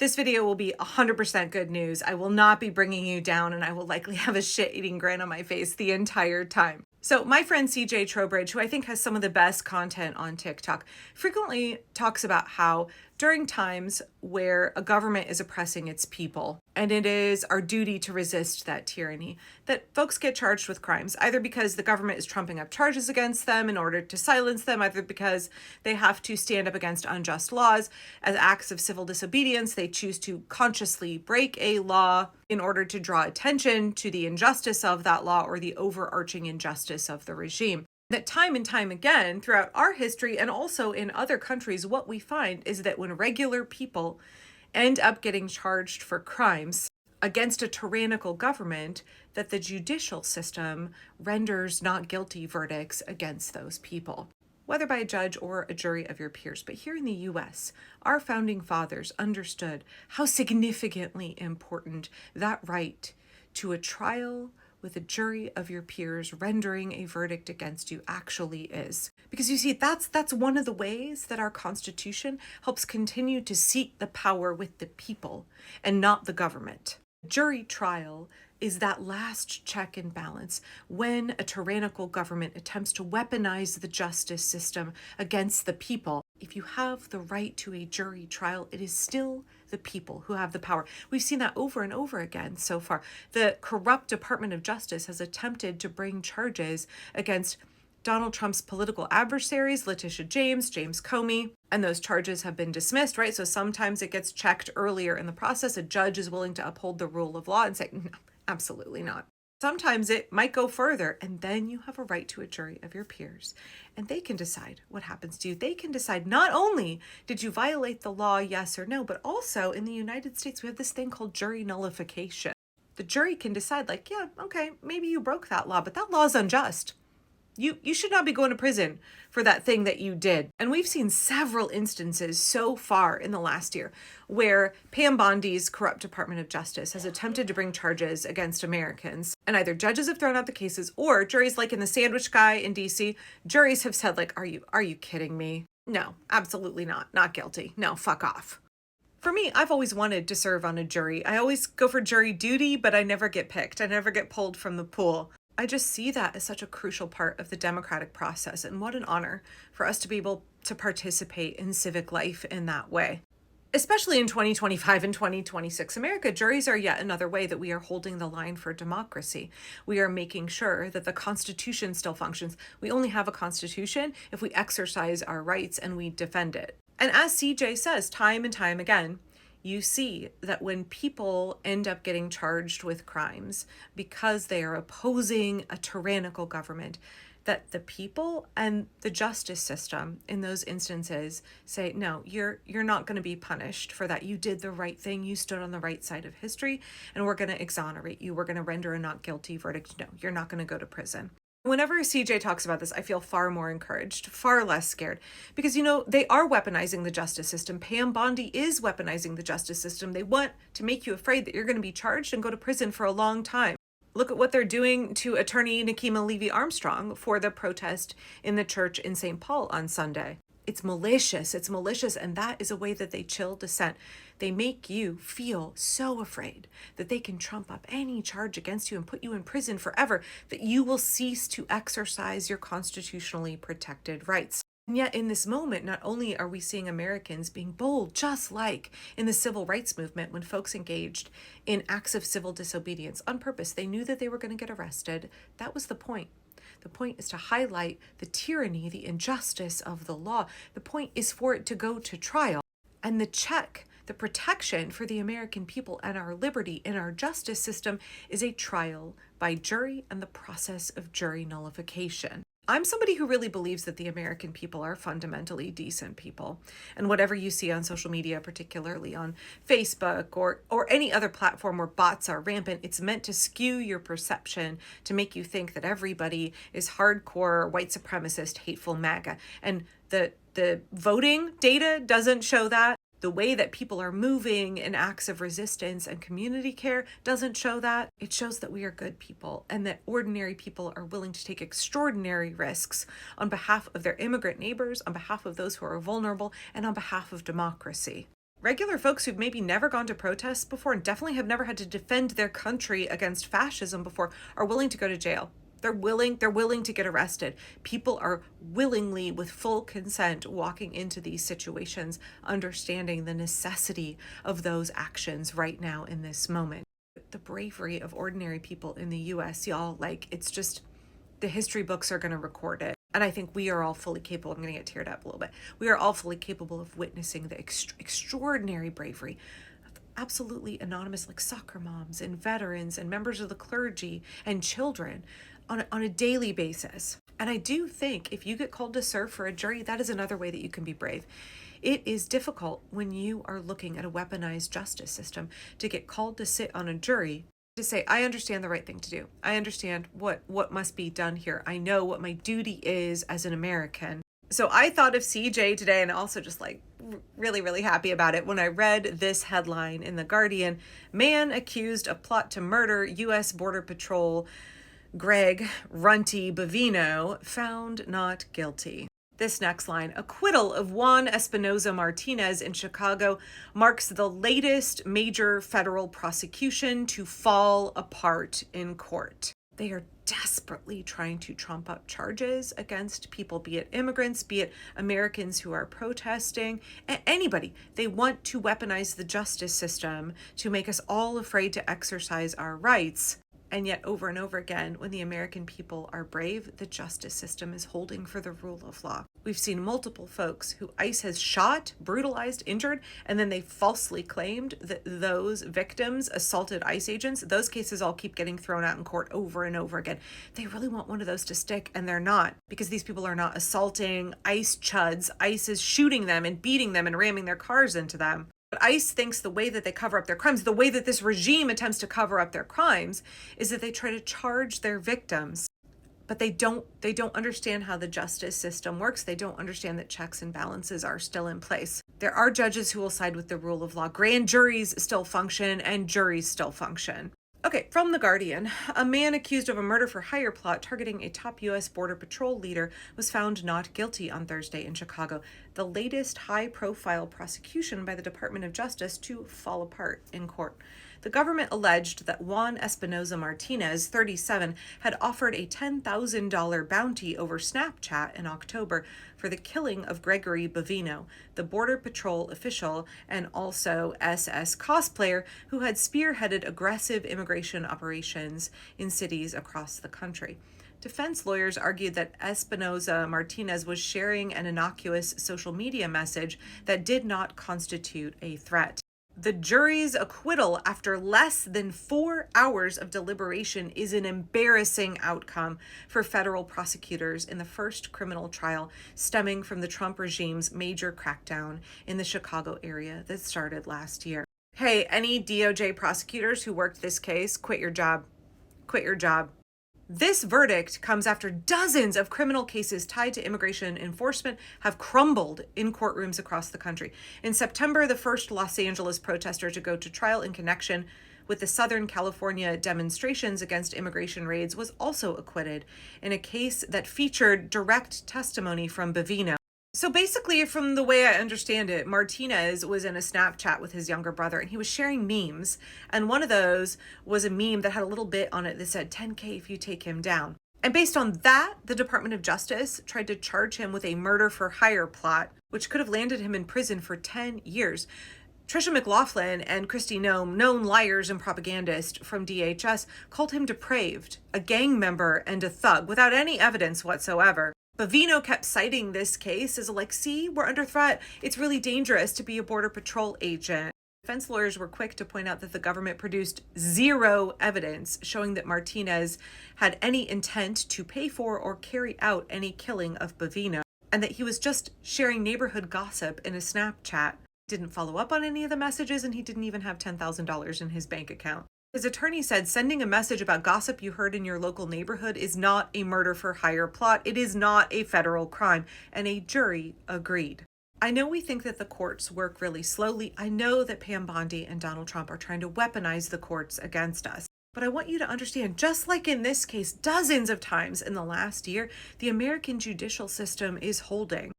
This video will be 100% good news. I will not be bringing you down, and I will likely have a shit-eating grin on my face the entire time. So my friend CJ Trowbridge, who I think has some of the best content on TikTok, frequently talks about how during times where a government is oppressing its people, and it is our duty to resist that tyranny, that folks get charged with crimes, either because the government is trumping up charges against them in order to silence them, either because they have to stand up against unjust laws as acts of civil disobedience. They choose to consciously break a law in order to draw attention to the injustice of that law or the overarching injustice of the regime. That time and time again throughout our history and also in other countries, what we find is that when regular people end up getting charged for crimes against a tyrannical government, that the judicial system renders not guilty verdicts against those people, whether by a judge or a jury of your peers. But here in the US, our founding fathers understood how significantly important that right to a trial with a jury of your peers rendering a verdict against you actually is. Because you see, that's one of the ways that our Constitution helps continue to seek the power with the people and not the government. Jury trial is that last check and balance when a tyrannical government attempts to weaponize the justice system against the people. If you have the right to a jury trial, it is still the people who have the power. We've seen that over and over again so far. The corrupt Department of Justice has attempted to bring charges against Donald Trump's political adversaries, Letitia James, James Comey, and those charges have been dismissed, right? So sometimes it gets checked earlier in the process. A judge is willing to uphold the rule of law and say, no, absolutely not. Sometimes it might go further, and then you have a right to a jury of your peers, and they can decide what happens to you. They can decide not only did you violate the law, yes or no, but also in the United States, we have this thing called jury nullification. The jury can decide like, yeah, okay, maybe you broke that law, but that law is unjust. You should not be going to prison for that thing that you did. And we've seen several instances so far in the last year where Pam Bondi's corrupt Department of Justice has attempted to bring charges against Americans. And either judges have thrown out the cases or juries, like in the Sandwich Guy in DC, juries have said like, are you kidding me? No, absolutely not. Not guilty. No, fuck off. For me, I've always wanted to serve on a jury. I always go for jury duty, but I never get picked. I never get pulled from the pool. I just see that as such a crucial part of the democratic process, and what an honor for us to be able to participate in civic life in that way. Especially in 2025 and 2026 America, juries are yet another way that we are holding the line for democracy. We are making sure that the Constitution still functions. We only have a Constitution if we exercise our rights and we defend it. And as CJ says time and time again, you see that when people end up getting charged with crimes because they are opposing a tyrannical government, that the people and the justice system in those instances say, no, you're not going to be punished for that. You did the right thing. You stood on the right side of history, and we're going to exonerate you. We're going to render a not guilty verdict. No, you're not going to go to prison. Whenever CJ talks about this, I feel far more encouraged, far less scared, because, they are weaponizing the justice system. Pam Bondi is weaponizing the justice system. They want to make you afraid that you're going to be charged and go to prison for a long time. Look at what they're doing to attorney Nikema Levy-Armstrong for the protest in the church in St. Paul on Sunday. It's malicious, and that is a way that they chill dissent. They make you feel so afraid that they can trump up any charge against you and put you in prison forever, that you will cease to exercise your constitutionally protected rights. And yet in this moment, not only are we seeing Americans being bold, just like in the civil rights movement when folks engaged in acts of civil disobedience on purpose. They knew that they were going to get arrested. That was the point. The point is to highlight the tyranny, the injustice of the law. The point is for it to go to trial. And the check, the protection for the American people and our liberty in our justice system is a trial by jury and the process of jury nullification. I'm somebody who really believes that the American people are fundamentally decent people. And whatever you see on social media, particularly on Facebook or any other platform where bots are rampant, it's meant to skew your perception to make you think that everybody is hardcore, white supremacist, hateful MAGA. And the voting data doesn't show that. The way that people are moving in acts of resistance and community care doesn't show that. It shows that we are good people and that ordinary people are willing to take extraordinary risks on behalf of their immigrant neighbors, on behalf of those who are vulnerable, and on behalf of democracy. Regular folks who've maybe never gone to protests before and definitely have never had to defend their country against fascism before are willing to go to jail. They're willing to get arrested. People are willingly, with full consent, walking into these situations, understanding the necessity of those actions right now in this moment. The bravery of ordinary people in the US, y'all, like, it's just, the history books are going to record it. And I think we are all fully capable, I'm going to get teared up a little bit, we are all fully capable of witnessing the extraordinary bravery of absolutely anonymous, like soccer moms and veterans and members of the clergy and children on a daily basis. And I do think if you get called to serve for a jury, that is another way that you can be brave. It is difficult when you are looking at a weaponized justice system to get called to sit on a jury to say, I understand the right thing to do. I understand what must be done here. I know what my duty is as an American. So I thought of CJ today, and also just like really, really happy about it when I read this headline in The Guardian: man accused of plot to murder U.S. Border Patrol Greg Runty Bovino found not guilty. This next line: acquittal of Juan Espinosa Martinez in Chicago marks the latest major federal prosecution to fall apart in court. They are desperately trying to trump up charges against people, be it immigrants, be it Americans who are protesting, anybody. They want to weaponize the justice system to make us all afraid to exercise our rights. And yet over and over again, when the American people are brave, the justice system is holding for the rule of law. We've seen multiple folks who ICE has shot, brutalized, injured, and then they falsely claimed that those victims assaulted ICE agents. Those cases all keep getting thrown out in court over and over again. They really want one of those to stick, and they're not, because these people are not assaulting ICE chuds. ICE is shooting them and beating them and ramming their cars into them. But ICE thinks the way that they cover up their crimes, the way that this regime attempts to cover up their crimes, is that they try to charge their victims. But they don't understand how the justice system works. They don't understand that checks and balances are still in place. There are judges who will side with the rule of law. Grand juries still function and juries still function. Okay, from The Guardian: a man accused of a murder for hire plot targeting a top U.S. Border Patrol leader was found not guilty on Thursday in Chicago, the latest high-profile prosecution by the Department of Justice to fall apart in court. The government alleged that Juan Espinosa Martinez, 37, had offered a $10,000 bounty over Snapchat in October for the killing of Gregory Bovino, the Border Patrol official and also SS cosplayer who had spearheaded aggressive immigration operations in cities across the country. Defense lawyers argued that Espinosa Martinez was sharing an innocuous social media message that did not constitute a threat. The jury's acquittal after less than 4 hours of deliberation is an embarrassing outcome for federal prosecutors in the first criminal trial stemming from the Trump regime's major crackdown in the Chicago area that started last year. Hey, any DOJ prosecutors who worked this case, quit your job. Quit your job. This verdict comes after dozens of criminal cases tied to immigration enforcement have crumbled in courtrooms across the country. In September, the first Los Angeles protester to go to trial in connection with the Southern California demonstrations against immigration raids was also acquitted in a case that featured direct testimony from Bovino. So basically, from the way I understand it, Martinez was in a Snapchat with his younger brother and he was sharing memes. And one of those was a meme that had a little bit on it that said 10K if you take him down. And based on that, the Department of Justice tried to charge him with a murder for hire plot, which could have landed him in prison for 10 years. Tricia McLaughlin and Kristi Noem, known liars and propagandists from DHS, called him depraved, a gang member, and a thug without any evidence whatsoever. Bovino kept citing this case as like, see, we're under threat. It's really dangerous to be a Border Patrol agent. Defense lawyers were quick to point out that the government produced zero evidence showing that Martinez had any intent to pay for or carry out any killing of Bovino, and that he was just sharing neighborhood gossip in a Snapchat. Didn't follow up on any of the messages, and he didn't even have $10,000 in his bank account. His attorney said sending a message about gossip you heard in your local neighborhood is not a murder for hire plot. It is not a federal crime, and a jury agreed. I know we think that the courts work really slowly. I know that Pam Bondi and Donald Trump are trying to weaponize the courts against us. But I want you to understand, just like in this case, dozens of times in the last year, the American judicial system is holding.